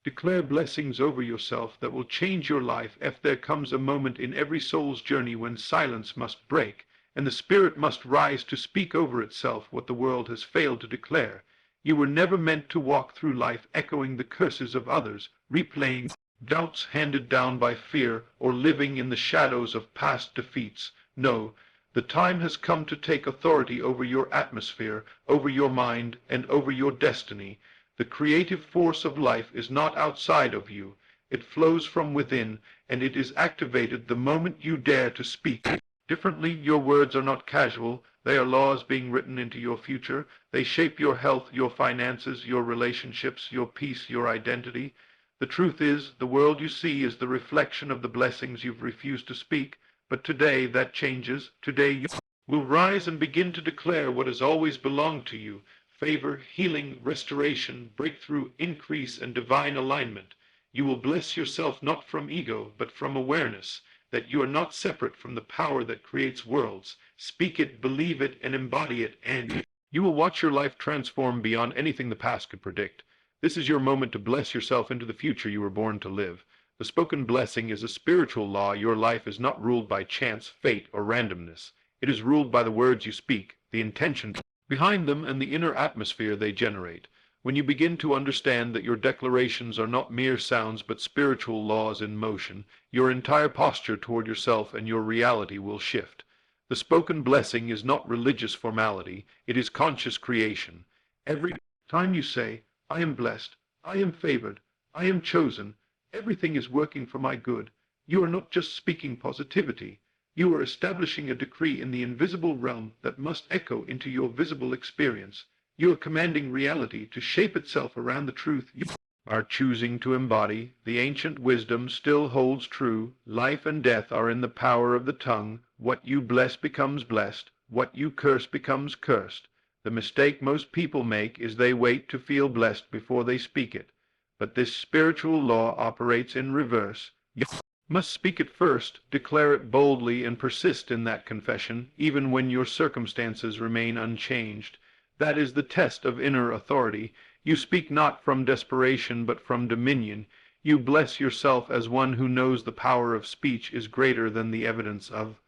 Declare blessings over yourself that will change your life if there comes a moment in every soul's journey when silence must break, and the spirit must rise to speak over itself what the world has failed to declare. You were never meant to walk through life echoing the curses of others, replaying doubts handed down by fear, or living in the shadows of past defeats. No, the time has come to take authority over your atmosphere, over your mind, and over your destiny. The creative force of life is not outside of you. It flows from within, and it is activated the moment you dare to speak differently. Your words are not casual. They are laws being written into your future. They shape your health, your finances, your relationships, your peace, your identity. The truth is, the world you see is the reflection of the blessings you've refused to speak. But today that changes. Today you will rise and begin to declare what has always belonged to you: favor, healing, restoration, breakthrough, increase, and divine alignment. You will bless yourself not from ego, but from awareness that you are not separate from the power that creates worlds. Speak it, believe it, and embody it, and you will watch your life transform beyond anything the past could predict. This is your moment to bless yourself into the future you were born to live. The spoken blessing is a spiritual law. Your life is not ruled by chance, fate, or randomness. It is ruled by the words you speak, the intention behind them, and the inner atmosphere they generate. When you begin to understand that your declarations are not mere sounds but spiritual laws in motion, your entire posture toward yourself and your reality will shift. The spoken blessing is not religious formality, it is conscious creation. Every time you say, "I am blessed, I am favored, I am chosen, everything is working for my good," you are not just speaking positivity. You are establishing a decree in the invisible realm that must echo into your visible experience. You are commanding reality to shape itself around the truth you are choosing to embody. The ancient wisdom still holds true. Life and death are in the power of the tongue. What you bless becomes blessed. What you curse becomes cursed. The mistake most people make is they wait to feel blessed before they speak it. But this spiritual law operates in reverse. You must speak it first, declare it boldly, and persist in that confession, even when your circumstances remain unchanged. That is the test of inner authority. You speak not from desperation, but from dominion. You bless yourself as one who knows the power of speech is greater than the evidence of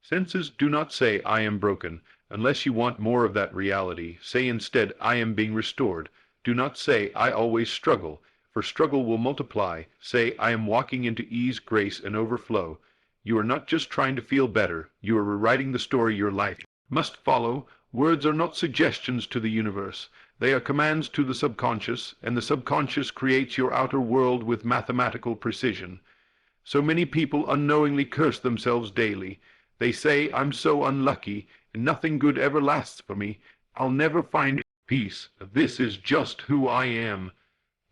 senses. Do not say, "I am broken." Unless you want more of that reality, say instead, "I am being restored." Do not say, "I always struggle," for struggle will multiply. Say, "I am walking into ease, grace, and overflow." You are not just trying to feel better. You are rewriting the story your life must follow. Words are not suggestions to the universe. They are commands to the subconscious, and the subconscious creates your outer world with mathematical precision. So many people unknowingly curse themselves daily. They say, "I'm so unlucky, and nothing good ever lasts for me. I'll never find peace. This is just who I am."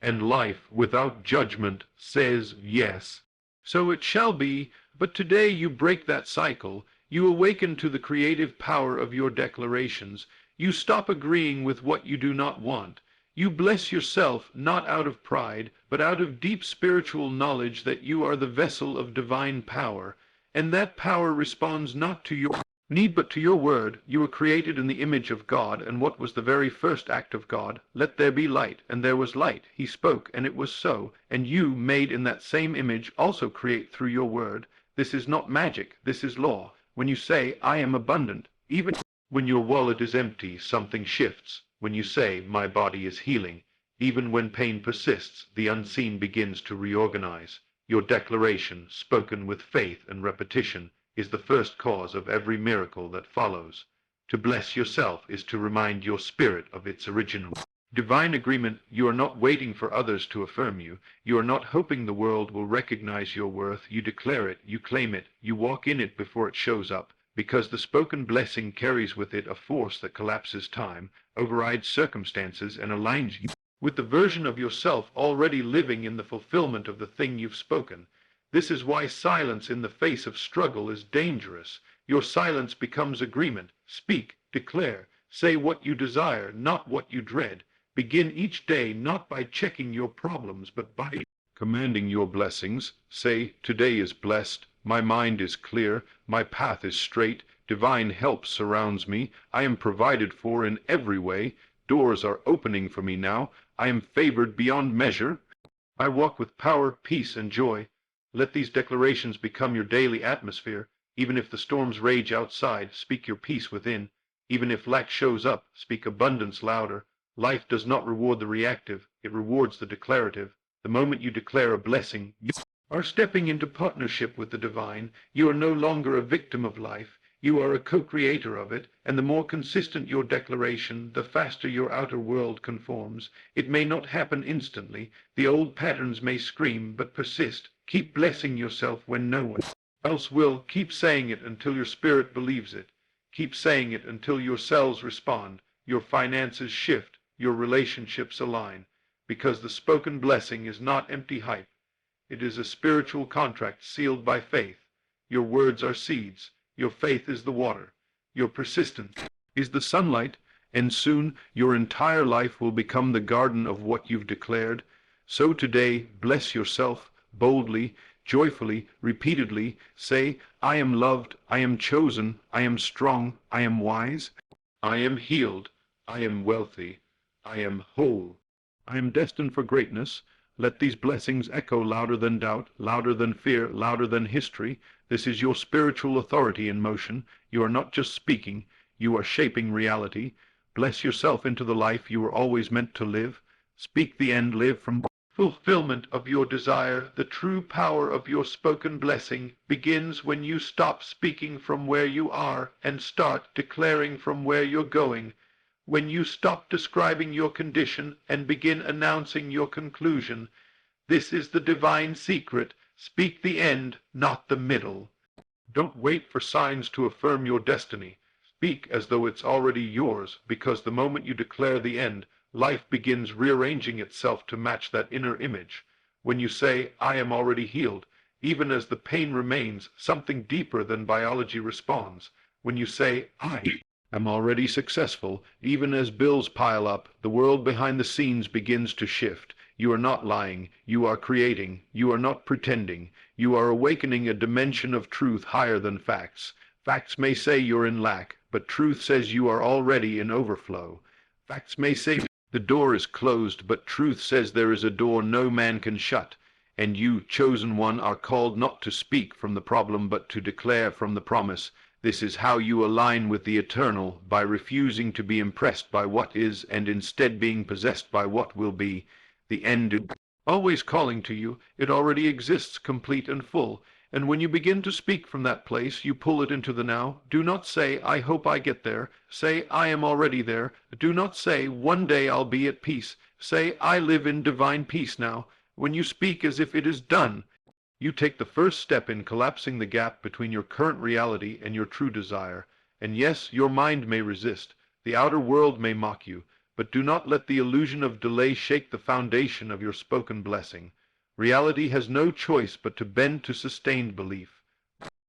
And life, without judgment, says yes. So it shall be, but today you break that cycle. You awaken to the creative power of your declarations. You stop agreeing with what you do not want. You bless yourself not out of pride, but out of deep spiritual knowledge that you are the vessel of divine power, and that power responds not to your need but to your word. You were created in the image of God, and what was the very first act of God? "Let there be light," and there was light. He spoke, and it was so. And you, made in that same image, also create through your word. This is not magic, this is law. When you say, "I am abundant," even when your wallet is empty, something shifts. When you say, "My body is healing," even when pain persists, the unseen begins to reorganize. Your declaration, spoken with faith and repetition, is the first cause of every miracle that follows. To bless yourself is to remind your spirit of its original divine agreement. You are not waiting for others to affirm you. You are not hoping the world will recognize your worth. You declare it, you claim it, you walk in it before it shows up, because the spoken blessing carries with it a force that collapses time, overrides circumstances, and aligns you with the version of yourself already living in the fulfillment of the thing you've spoken. This is why silence in the face of struggle is dangerous. Your silence becomes agreement. Speak, declare, say what you desire, not what you dread. Begin each day not by checking your problems, but by commanding your blessings. Say, "Today is blessed, my mind is clear, my path is straight, divine help surrounds me, I am provided for in every way, doors are opening for me now, I am favored beyond measure." I walk with power, peace, and joy. Let these declarations become your daily atmosphere. Even if the storms rage outside, speak your peace within. Even if lack shows up, speak abundance louder. Life does not reward the reactive, it rewards the declarative. The moment you declare a blessing, you are stepping into partnership with the divine. You are no longer a victim of life. You are a co-creator of it, and the more consistent your declaration, the faster your outer world conforms. It may not happen instantly. The old patterns may scream, but persist. Keep blessing yourself when no one else will. Keep saying it until your spirit believes it. Keep saying it until your cells respond, your finances shift, your relationships align. Because the spoken blessing is not empty hype. It is a spiritual contract sealed by faith. Your words are seeds. Your faith is the water. Your persistence is the sunlight, and soon your entire life will become the garden of what you've declared. So today, bless yourself boldly, joyfully, repeatedly. Say, I am loved, I am chosen, I am strong, I am wise, I am healed, I am wealthy, I am whole. I am destined for greatness. Let these blessings echo louder than doubt, louder than fear, louder than history. This is your spiritual authority in motion. You are not just speaking, you are shaping reality. Bless yourself into the life you were always meant to live. Speak the end, live from fulfillment of your desire. The true power of your spoken blessing begins when you stop speaking from where you are and start declaring from where you're going. When you stop describing your condition and begin announcing your conclusion. This is the divine secret. Speak the end, not the middle. Don't wait for signs to affirm your destiny. Speak as though it's already yours, because the moment you declare the end, life begins rearranging itself to match that inner image. When you say, I am already healed, even as the pain remains, something deeper than biology responds. When you say, I'm already successful, even as bills pile up, the world behind the scenes begins to shift. You are not lying, you are creating, you are not pretending, you are awakening a dimension of truth higher than facts. Facts may say you're in lack, but truth says you are already in overflow. Facts may say the door is closed, but truth says there is a door no man can shut. And you, chosen one, are called not to speak from the problem, but to declare from the promise. This is how you align with the eternal, by refusing to be impressed by what is and instead being possessed by what will be. The end is always calling to you. It already exists complete and full. And when you begin to speak from that place, you pull it into the now. Do not say, I hope I get there. Say, I am already there. Do not say, one day I'll be at peace. Say, I live in divine peace now. When you speak as if it is done, you take the first step in collapsing the gap between your current reality and your true desire. And yes, your mind may resist. The outer world may mock you. But do not let the illusion of delay shake the foundation of your spoken blessing. Reality has no choice but to bend to sustained belief.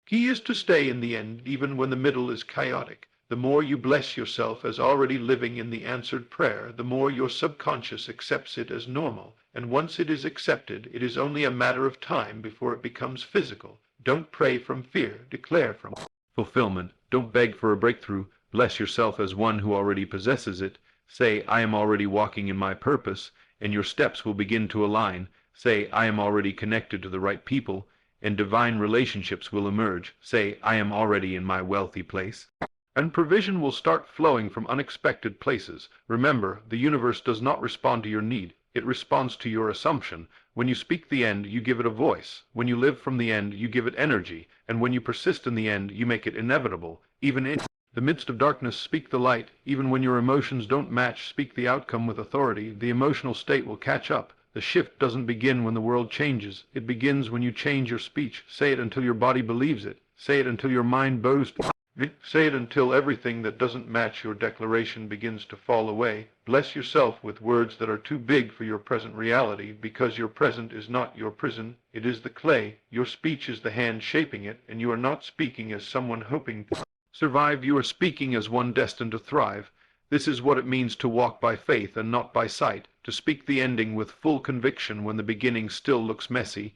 Key is to stay in the end, even when the middle is chaotic. The more you bless yourself as already living in the answered prayer, the more your subconscious accepts it as normal. And once it is accepted, it is only a matter of time before it becomes physical. Don't pray from fear, declare from fulfillment. Don't beg for a breakthrough. Bless yourself as one who already possesses it. Say, I am already walking in my purpose, and your steps will begin to align. Say, I am already connected to the right people, and divine relationships will emerge. Say, I am already in my wealthy place. And provision will start flowing from unexpected places. Remember, the universe does not respond to your need. It responds to your assumption. When you speak the end, you give it a voice. When you live from the end, you give it energy. And when you persist in the end, you make it inevitable. Even in the midst of darkness, speak the light. Even when your emotions don't match, speak the outcome with authority. The emotional state will catch up. The shift doesn't begin when the world changes. It begins when you change your speech. Say it until your body believes it. Say it until your mind bows to it. Say it until everything that doesn't match your declaration begins to fall away. Bless yourself with words that are too big for your present reality, because your present is not your prison. It is the clay. Your speech is the hand shaping it, and you are not speaking as someone hoping to survive. You are speaking as one destined to thrive. This is what it means to walk by faith and not by sight, to speak the ending with full conviction when the beginning still looks messy.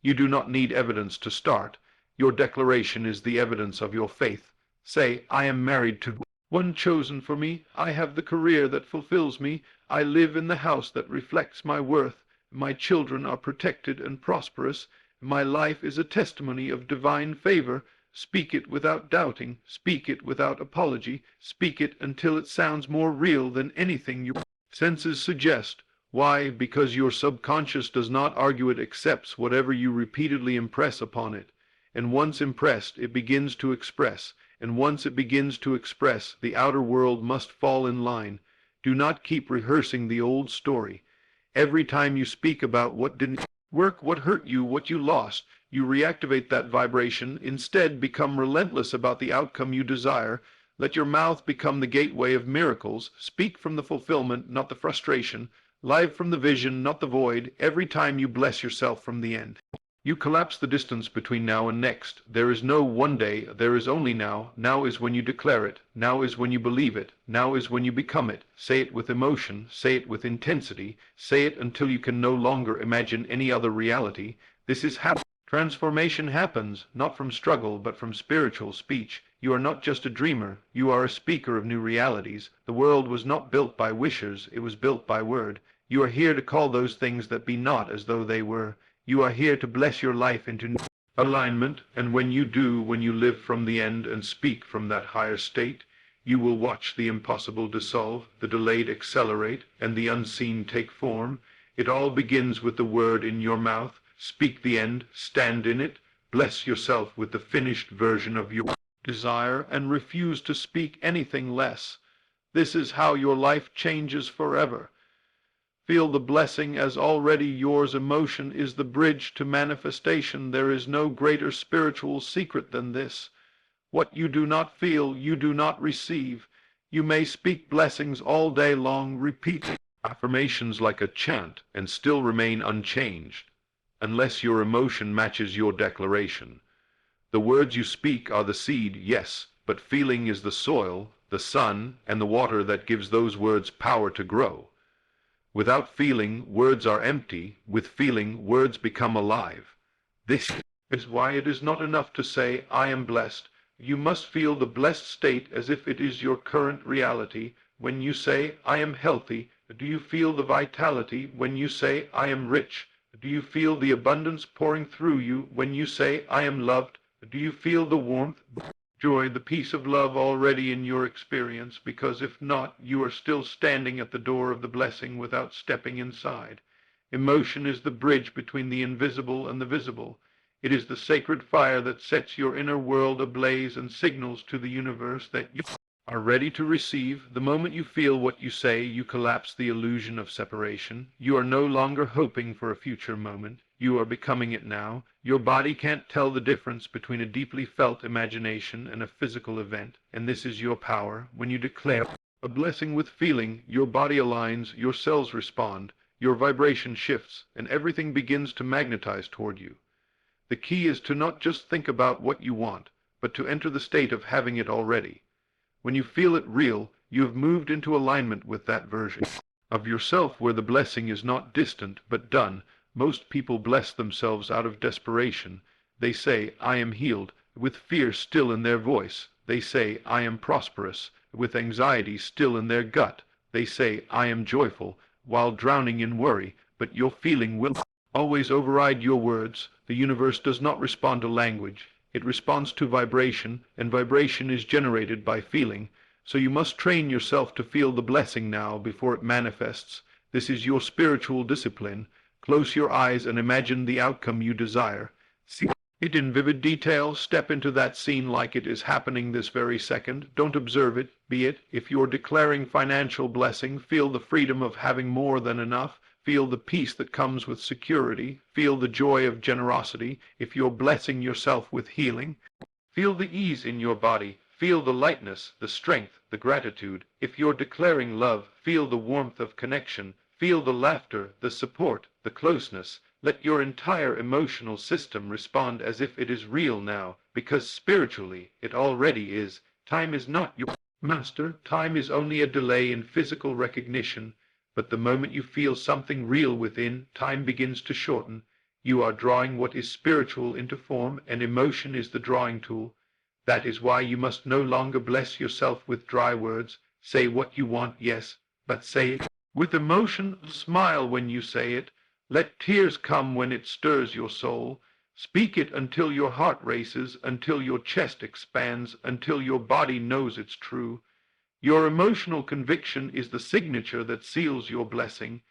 You do not need evidence to start. Your declaration is the evidence of your faith. Say, I am married to one chosen for me. I have the career that fulfills me. I live in the house that reflects my worth. My children are protected and prosperous. My life is a testimony of divine favor. Speak it without doubting. Speak it without apology. Speak it until it sounds more real than anything your senses suggest. Why? Because your subconscious does not argue, it accepts whatever you repeatedly impress upon it. And once impressed, it begins to express. And once it begins to express, the outer world must fall in line. Do not keep rehearsing the old story. Every time you speak about what didn't work, what hurt you, what you lost, you reactivate that vibration. Instead, become relentless about the outcome you desire. Let your mouth become the gateway of miracles. Speak from the fulfillment, not the frustration. Live from the vision, not the void. Every time you bless yourself from the end, you collapse the distance between now and next. There is no one day, there is only now. Now is when you declare it. Now is when you believe it. Now is when you become it. Say it with emotion. Say it with intensity. Say it until you can no longer imagine any other reality. This is how transformation happens, not from struggle, but from spiritual speech. You are not just a dreamer. You are a speaker of new realities. The world was not built by wishers. It was built by word. You are here to call those things that be not as though they were. You are here to bless your life into alignment, and when you do, when you live from the end and speak from that higher state, you will watch the impossible dissolve, the delayed accelerate, and the unseen take form. It all begins with the word in your mouth. Speak the end, stand in it, bless yourself with the finished version of your desire, and refuse to speak anything less. This is how your life changes forever. Feel the blessing as already yours. Emotion is the bridge to manifestation. There is no greater spiritual secret than this. What you do not feel, you do not receive. You may speak blessings all day long, repeat affirmations like a chant, and still remain unchanged, unless your emotion matches your declaration. The words you speak are the seed, yes, but feeling is the soil, the sun, and the water that gives those words power to grow. Without feeling, words are empty. With feeling, words become alive. This is why it is not enough to say, I am blessed. You must feel the blessed state as if it is your current reality. When you say, I am healthy, do you feel the vitality? When you say, I am rich, do you feel the abundance pouring through you? When you say, I am loved, do you feel the warmth, joy, the peace of love already in your experience? Because if not, you are still standing at the door of the blessing without stepping inside. Emotion is the bridge between the invisible and the visible. It is the sacred fire that sets your inner world ablaze and signals to the universe that you are ready to receive. The moment you feel what you say, you collapse the illusion of separation. You are no longer hoping for a future moment. You are becoming it now. Your body can't tell the difference between a deeply felt imagination and a physical event, and this is your power. When you declare a blessing with feeling, your body aligns, your cells respond, your vibration shifts, and everything begins to magnetize toward you. The key is to not just think about what you want, but to enter the state of having it already. When you feel it real, you have moved into alignment with that version of yourself where the blessing is not distant, but done. Most people bless themselves out of desperation. They say, I am healed, with fear still in their voice. They say, I am prosperous, with anxiety still in their gut. They say, I am joyful, while drowning in worry, but your feeling will always override your words. The universe does not respond to language. It responds to vibration, and vibration is generated by feeling. So you must train yourself to feel the blessing now before it manifests. This is your spiritual discipline. Close your eyes and imagine the outcome you desire. See it in vivid detail. Step into that scene like it is happening this very second. Don't observe it, be it. If you're declaring financial blessing, feel the freedom of having more than enough. Feel the peace that comes with security. Feel the joy of generosity. If you're blessing yourself with healing, feel the ease in your body. Feel the lightness, the strength, the gratitude. If you're declaring love, feel the warmth of connection. Feel the laughter, the support, the closeness. Let your entire emotional system respond as if it is real now, because spiritually it already is. Time is not your master. Time is only a delay in physical recognition. But the moment you feel something real within, time begins to shorten. You are drawing what is spiritual into form, and emotion is the drawing tool. That is why you must no longer bless yourself with dry words. Say what you want, yes, but say it with emotion. Smile when you say it. Let tears come when it stirs your soul. Speak it until your heart races, until your chest expands, until your body knows it's true. Your emotional conviction is the signature that seals your blessing.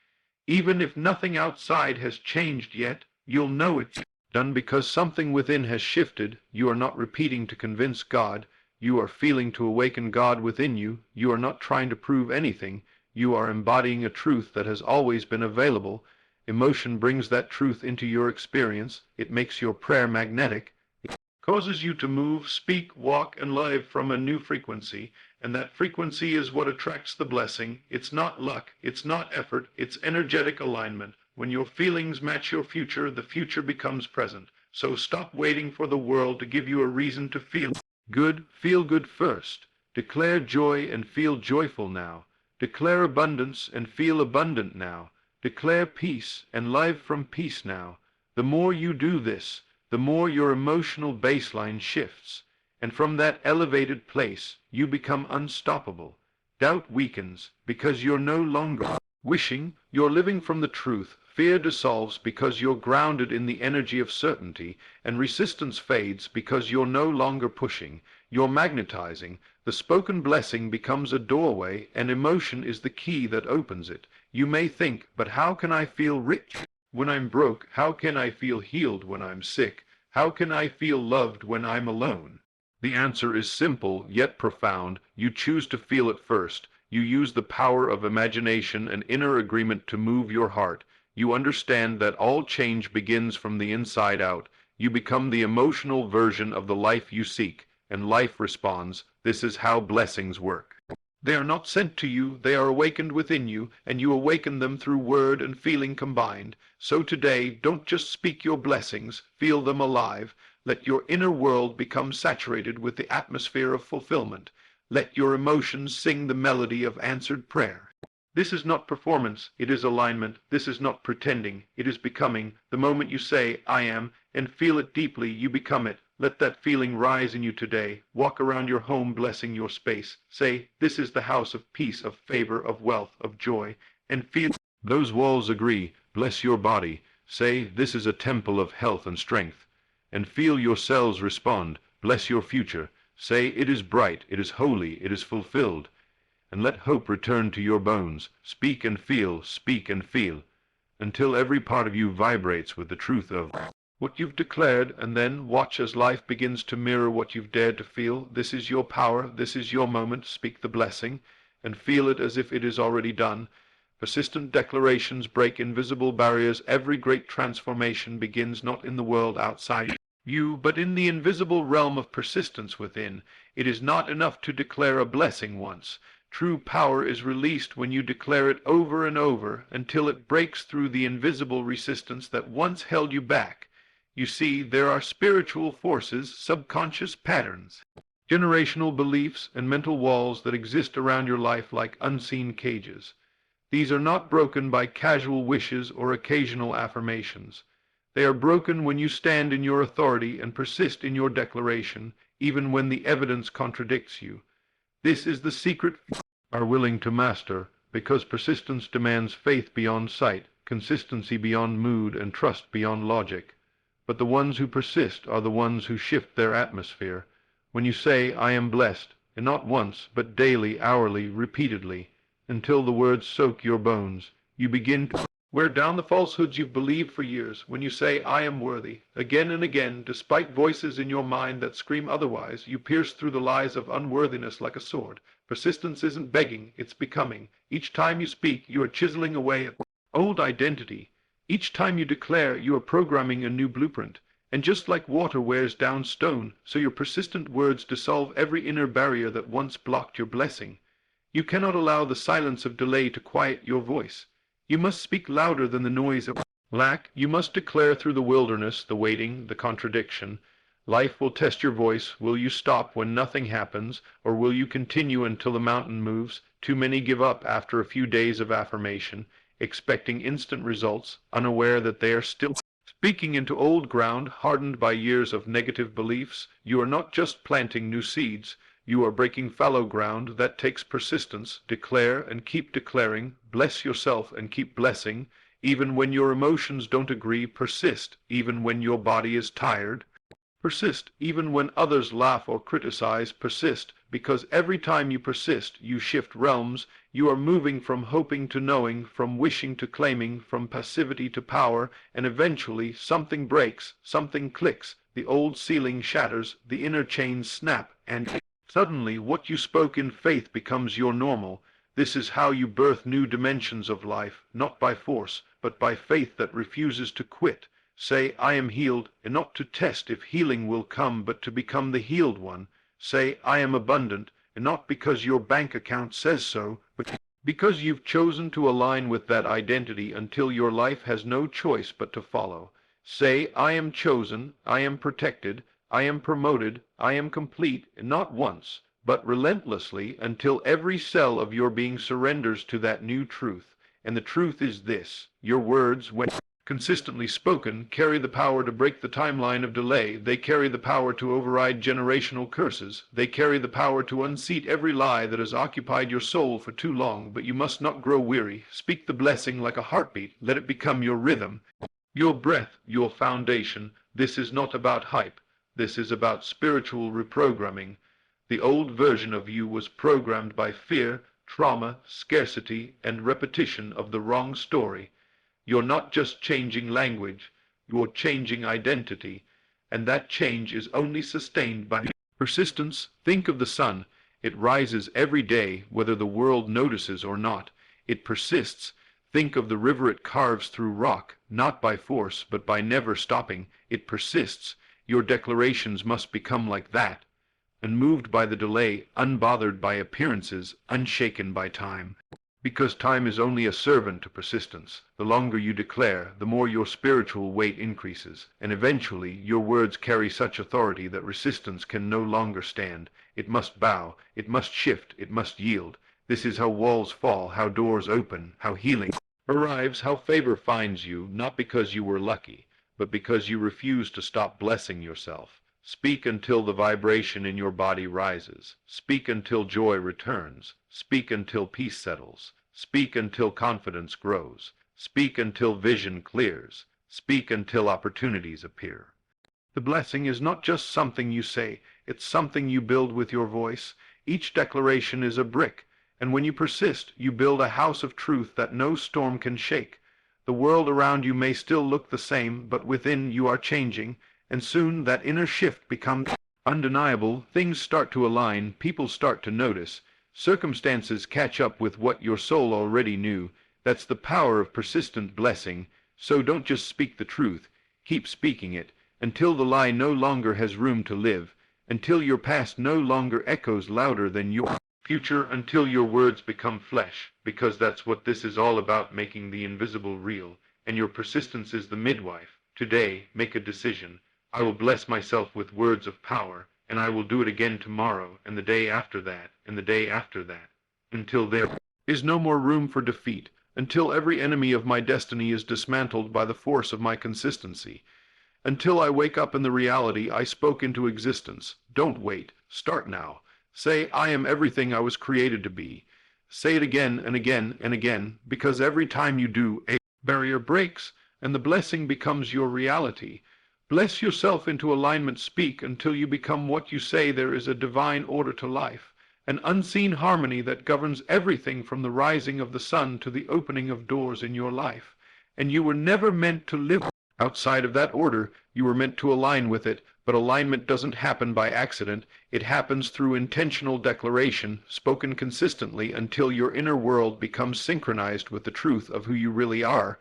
Even if nothing outside has changed yet, you'll know it's done because something within has shifted. You are not repeating to convince God. You are feeling to awaken God within you. You are not trying to prove anything. You are embodying a truth that has always been available. Emotion brings that truth into your experience. It makes your prayer magnetic. It causes you to move, speak, walk, and live from a new frequency. And that frequency is what attracts the blessing. It's not luck. It's not effort. It's energetic alignment. When your feelings match your future, the future becomes present. So stop waiting for the world to give you a reason to feel good. Feel good first. Declare joy and feel joyful now. Declare abundance and feel abundant now. Declare peace and live from peace now. The more you do this, the more your emotional baseline shifts. And from that elevated place, you become unstoppable. Doubt weakens because you're no longer wishing, you're living from the truth. Fear dissolves because you're grounded in the energy of certainty, and resistance fades because you're no longer pushing, you're magnetizing. The spoken blessing becomes a doorway, and emotion is the key that opens it. You may think, but how can I feel rich when I'm broke? How can I feel healed when I'm sick? How can I feel loved when I'm alone? The answer is simple, yet profound. You choose to feel it first. You use the power of imagination and inner agreement to move your heart. You understand that all change begins from the inside out. You become the emotional version of the life you seek, and life responds. This is how blessings work. They are not sent to you, they are awakened within you, and you awaken them through word and feeling combined. So today, don't just speak your blessings, feel them alive. Let your inner world become saturated with the atmosphere of fulfillment. Let your emotions sing the melody of answered prayer. This is not performance, it is alignment. This is not pretending, it is becoming. The moment you say, I am, and feel it deeply, you become it. Let that feeling rise in you today. Walk around your home blessing your space. Say, this is the house of peace, of favor, of wealth, of joy. And feel those walls agree. Bless your body. Say, this is a temple of health and strength. And feel your cells respond. Bless your future. Say, it is bright, it is holy, it is fulfilled. And let hope return to your bones. Speak and feel, until every part of you vibrates with the truth of what you've declared, and then watch as life begins to mirror what you've dared to feel. This is your power, this is your moment. Speak the blessing, and feel it as if it is already done. Persistent declarations break invisible barriers. Every great transformation begins not in the world outside you, but in the invisible realm of persistence within. It is not enough to declare a blessing once. True power is released when you declare it over and over until it breaks through the invisible resistance that once held you back. You see, there are spiritual forces, subconscious patterns, generational beliefs, and mental walls that exist around your life like unseen cages. These are not broken by casual wishes or occasional affirmations. They are broken when you stand in your authority and persist in your declaration, even when the evidence contradicts you. This is the secret you are willing to master, because persistence demands faith beyond sight, consistency beyond mood, and trust beyond logic. But the ones who persist are the ones who shift their atmosphere. When you say, I am blessed, and not once, but daily, hourly, repeatedly, until the words soak your bones, you begin to wear down the falsehoods you've believed for years. When you say, I am worthy, again and again, despite voices in your mind that scream otherwise, you pierce through the lies of unworthiness like a sword. Persistence isn't begging, it's becoming. Each time you speak, you are chiseling away at old identity. Each time you declare, you are programming a new blueprint. And just like water wears down stone, so your persistent words dissolve every inner barrier that once blocked your blessing. You cannot allow the silence of delay to quiet your voice. You must speak louder than the noise of lack. You must declare through the wilderness, the waiting, the contradiction. Life will test your voice. Will you stop when nothing happens, or will you continue until the mountain moves? Too many give up after a few days of affirmation, expecting instant results, unaware that they are still speaking into old ground, hardened by years of negative beliefs. You are not just planting new seeds, you are breaking fallow ground. That takes persistence. Declare and keep declaring. Bless yourself and keep blessing. even when your emotions don't agree. Persist, even when your body is tired. Persist, even when others laugh or criticize. Persist, because every time you persist, you shift realms. You are moving from hoping to knowing, from wishing to claiming, from passivity to power, and eventually something breaks, something clicks, the old ceiling shatters, the inner chains snap, and suddenly what you spoke in faith becomes your normal. This is how you birth new dimensions of life, not by force, but by faith that refuses to quit. Say, I am healed, and not to test if healing will come, but to become the healed one. Say, I am abundant, and not because your bank account says so, but because you've chosen to align with that identity until your life has no choice but to follow. Say, I am chosen, I am protected, I am promoted, I am complete, and not once, but relentlessly, until every cell of your being surrenders to that new truth. And the truth is this: your words, when consistently spoken, carry the power to break the timeline of delay. They carry the power to override generational curses. They carry the power to unseat every lie that has occupied your soul for too long. But you must not grow weary. Speak the blessing like a heartbeat. Let it become your rhythm, your breath, your foundation. This is not about hype. This is about spiritual reprogramming. The old version of you was programmed by fear, trauma, scarcity, and repetition of the wrong story. You're not just changing language, you're changing identity, and that change is only sustained by persistence. Think of the sun. It rises every day, whether the world notices or not. It persists. Think of the river it carves through rock, not by force, but by never stopping. It persists. Your declarations must become like that, unmoved by the delay, unbothered by appearances, unshaken by time. Because time is only a servant to persistence. The longer you declare, the more your spiritual weight increases, and eventually your words carry such authority that resistance can no longer stand. It must bow, it must shift, it must yield. This is how walls fall, how doors open, how healing arrives, how favor finds you, not because you were lucky, but because you refuse to stop blessing yourself. Speak until the vibration in your body rises. Speak until joy returns. Speak until peace settles. Speak until confidence grows. Speak until vision clears. Speak until opportunities appear. The blessing is not just something you say, it's something you build with your voice. Each declaration is a brick, and when you persist, you build a house of truth that no storm can shake. The world around you may still look the same, but within you are changing, and soon that inner shift becomes undeniable. Things start to align, people start to notice, circumstances catch up with what your soul already knew. That's the power of persistent blessing. So don't just speak the truth, keep speaking it, until the lie no longer has room to live, until your past no longer echoes louder than your future, until your words become flesh, because that's what this is all about, making the invisible real, and your persistence is the midwife. Today, make a decision. I will bless myself with words of power, and I will do it again tomorrow, and the day after that, and the day after that, until there is no more room for defeat, until every enemy of my destiny is dismantled by the force of my consistency, until I wake up in the reality I spoke into existence. Don't wait. Start now. Say, I am everything I was created to be. Say it again and again and again, because every time you do, a barrier breaks, and the blessing becomes your reality. Bless yourself into alignment. Speak until you become what you say. There is a divine order to life, an unseen harmony that governs everything from the rising of the sun to the opening of doors in your life. And you were never meant to live outside of that order. You were meant to align with it, but alignment doesn't happen by accident. It happens through intentional declaration, spoken consistently until your inner world becomes synchronized with the truth of who you really are.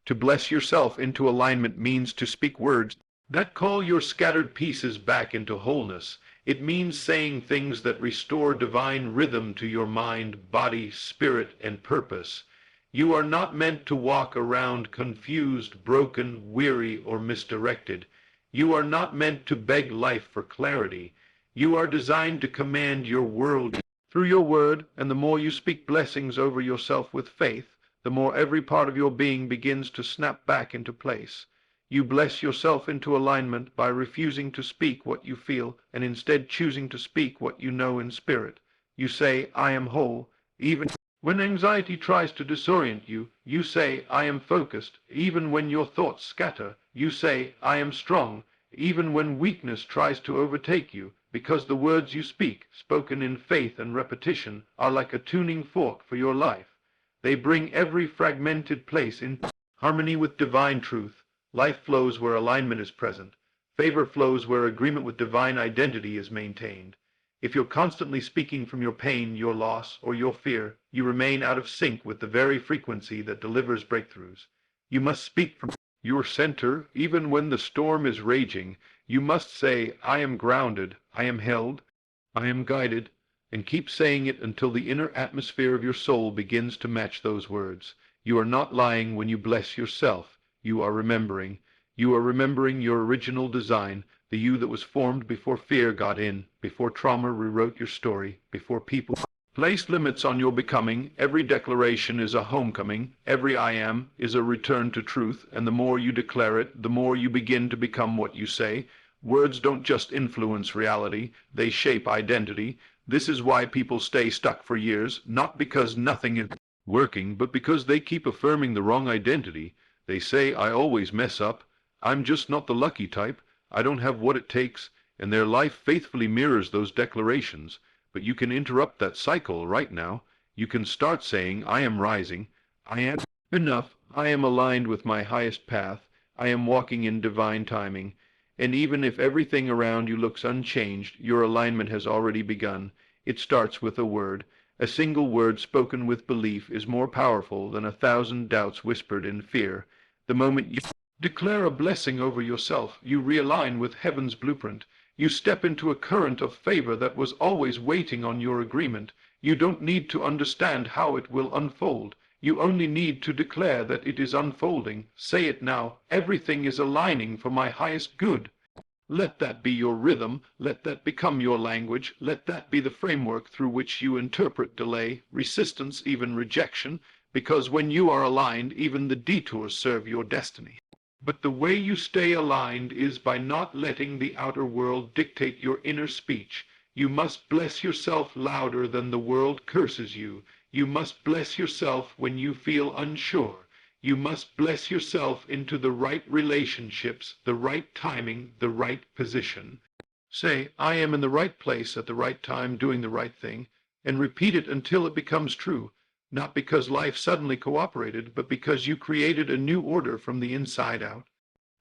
To bless yourself into alignment means to speak words that call your scattered pieces back into wholeness. It means saying things that restore divine rhythm to your mind, body, spirit, and purpose. You are not meant to walk around confused, broken, weary, or misdirected. You are not meant to beg life for clarity. You are designed to command your world through your word, and the more you speak blessings over yourself with faith, the more every part of your being begins to snap back into place. You bless yourself into alignment by refusing to speak what you feel and instead choosing to speak what you know in spirit. You say, I am whole, even When anxiety tries to disorient you, you say, I am focused. Even when your thoughts scatter, you say, I am strong. Even when weakness tries to overtake you, because the words you speak, spoken in faith and repetition, are like a tuning fork for your life. They bring every fragmented place in harmony with divine truth. Life flows where alignment is present. Favor flows where agreement with divine identity is maintained. If you're constantly speaking from your pain, your loss, or your fear, you remain out of sync with the very frequency that delivers breakthroughs. You must speak from your center, even when the storm is raging. You must say, I am grounded, I am held, I am guided, and keep saying it until the inner atmosphere of your soul begins to match those words. You are not lying when you bless yourself. You are remembering. You are remembering your original design, the you that was formed before fear got in, before trauma rewrote your story, before people placed limits on your becoming. Every declaration is a homecoming. Every I am is a return to truth, and the more you declare it, the more you begin to become what you say. Words don't just influence reality, they shape identity. This is why people stay stuck for years, not because nothing is working, but because they keep affirming the wrong identity. They say, I always mess up. I'm just not the lucky type. I don't have what it takes, and their life faithfully mirrors those declarations. But you can interrupt that cycle right now. You can start saying, I am rising, I am enough, I am aligned with my highest path, I am walking in divine timing. And even if everything around you looks unchanged, your alignment has already begun. It starts with a word. A single word spoken with belief is more powerful than 1,000 doubts whispered in fear. The moment you declare a blessing over yourself, you realign with heaven's blueprint. You step into a current of favor that was always waiting on your agreement. You don't need to understand how it will unfold. You only need to declare that it is unfolding. Say it now. Everything is aligning for my highest good. Let that be your rhythm. Let that become your language. Let that be the framework through which you interpret delay, resistance, even rejection, because when you are aligned, even the detours serve your destiny. But the way you stay aligned is by not letting the outer world dictate your inner speech. You must bless yourself louder than the world curses you. You must bless yourself when you feel unsure. You must bless yourself into the right relationships, the right timing, the right position. Say, I am in the right place at the right time doing the right thing, and repeat it until it becomes true. Not because life suddenly cooperated, but because you created a new order from the inside out.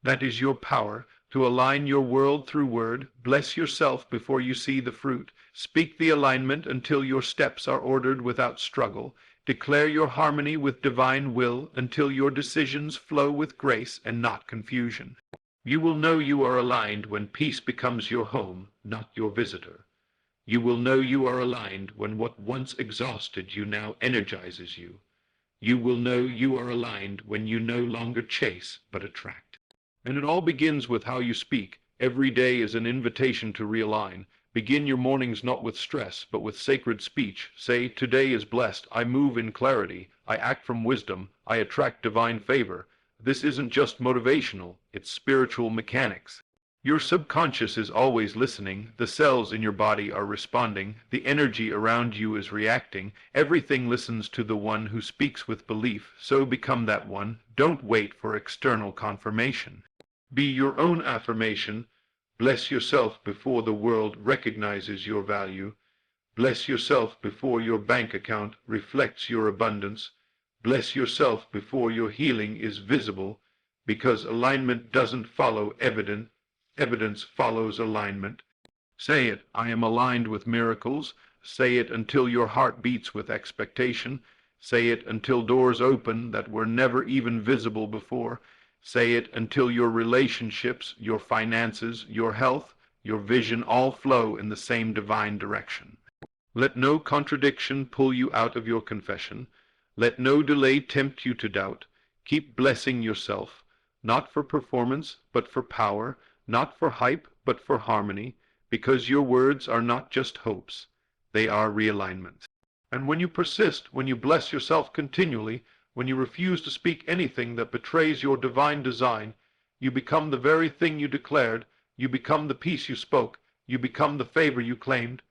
That is your power, to align your world through word. Bless yourself before you see the fruit. Speak the alignment until your steps are ordered without struggle. Declare your harmony with divine will until your decisions flow with grace and not confusion. You will know you are aligned when peace becomes your home, not your visitor. You will know you are aligned when what once exhausted you now energizes you. You will know you are aligned when you no longer chase but attract. And it all begins with how you speak. Every day is an invitation to realign. Begin your mornings not with stress, but with sacred speech. Say, today is blessed. I move in clarity. I act from wisdom. I attract divine favor. This isn't just motivational, it's spiritual mechanics. Your subconscious is always listening. The cells in your body are responding. The energy around you is reacting. Everything listens to the one who speaks with belief. So become that one. Don't wait for external confirmation. Be your own affirmation. Bless yourself before the world recognizes your value. Bless yourself before your bank account reflects your abundance. Bless yourself before your healing is visible, because alignment doesn't follow evidence. Evidence follows alignment. Say it, I am aligned with miracles. Say it until your heart beats with expectation. Say it until doors open that were never even visible before. Say it until your relationships, your finances, your health, your vision all flow in the same divine direction. Let no contradiction pull you out of your confession. Let no delay tempt you to doubt. Keep blessing yourself, not for performance, but for power, not for hype, but for harmony, because your words are not just hopes, they are realignments. And when you persist, when you bless yourself continually, when you refuse to speak anything that betrays your divine design, you become the very thing you declared, you become the peace you spoke, you become the favor you claimed,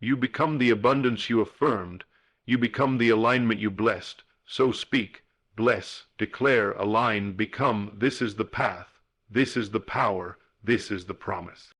you become the abundance you affirmed. You become the alignment you blessed. So speak, bless, declare, align, become. This is the path. This is the power. This is the promise.